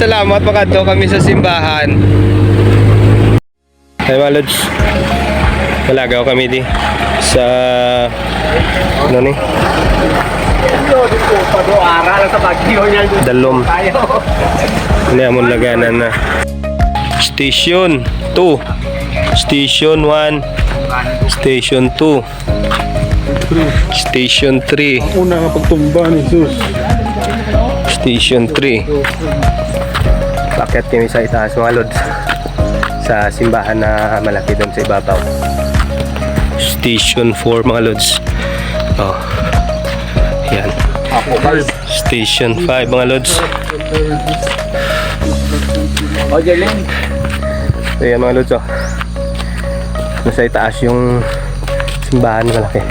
salamat. Makadto kami sa simbahan. Ay mga lods, malagaw kami di sa ano ni? Dalom. Ini amon laganan na. Station 2, Station 1, Station 2, Station 3. Ang una nga pagtumba ni Jesus. Station 3. Bakit kami sa itaas mga lods? Sa simbahan na malaki doon sa ibabaw. Station 4 mga lods. Oh. Yan. Station 5 mga lods. So yan mga lods, oh. Nasa itaas yung simbahan na malaki.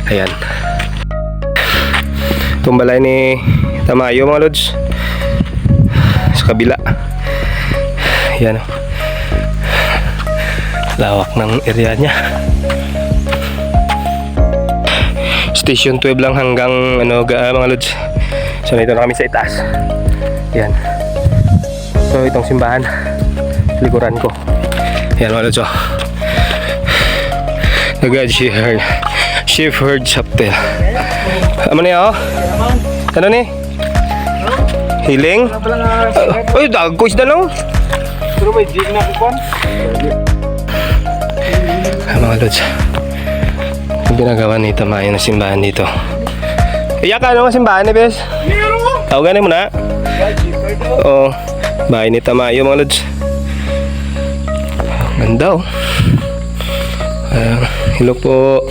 Ayan. Itong balay ni Tamayo mga lods. Sa kabila. Ayan, oh. Lawak ng area niya. Station 12 lang hanggang ano mga lods. So dito na kami sa itaas. Yan. So itong simbahan likuran ko. Yan mga lods, oh. Nagad Shepherd Chapel. Ano niya, oh? Ano ni? Hiling? Uy, dagko isda no? Pero may jig na kupon. Mga lods, yung ginagawa ni Tamayo na simbahan dito. Iyak ka ano simbahan ni Bes? Tawagan mo na. Oo, bahay ni Tamayo mga lods. Ganda, oh. Hello po.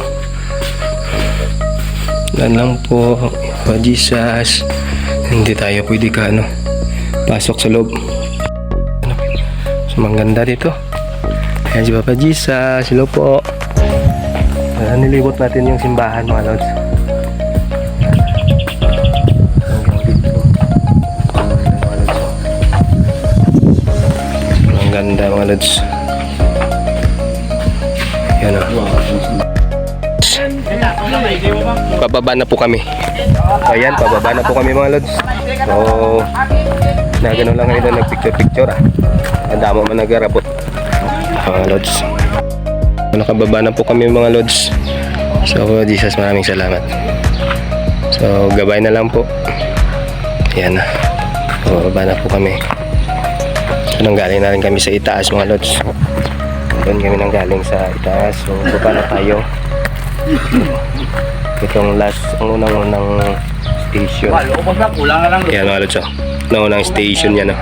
Dan lang po. Oh, Jesus. Hindi tayo pwede ka ano pasok sa loob. So maganda dito. Ayan si Papa Jesus. Hello po. Nilibot natin yung simbahan mga lods. Ang ganda mga lods. Yan, o. Pababa na po kami. Ayan, pababa na po kami mga lods. So nagano lang ngayon nagpicture-picture, ah. Ang damo man nagarabot mga lods. Nakababa na po kami mga lods. So Jesus, maraming salamat. So gabay na lang po. Ayan na. Pababa na po kami. So nanggaling na rin kami sa itaas mga lods. Doon kami nanggaling sa itaas. So baba na tayo. Itong last, ang unang station. Ayan mga lods, oh. Ang unang station yan, oh.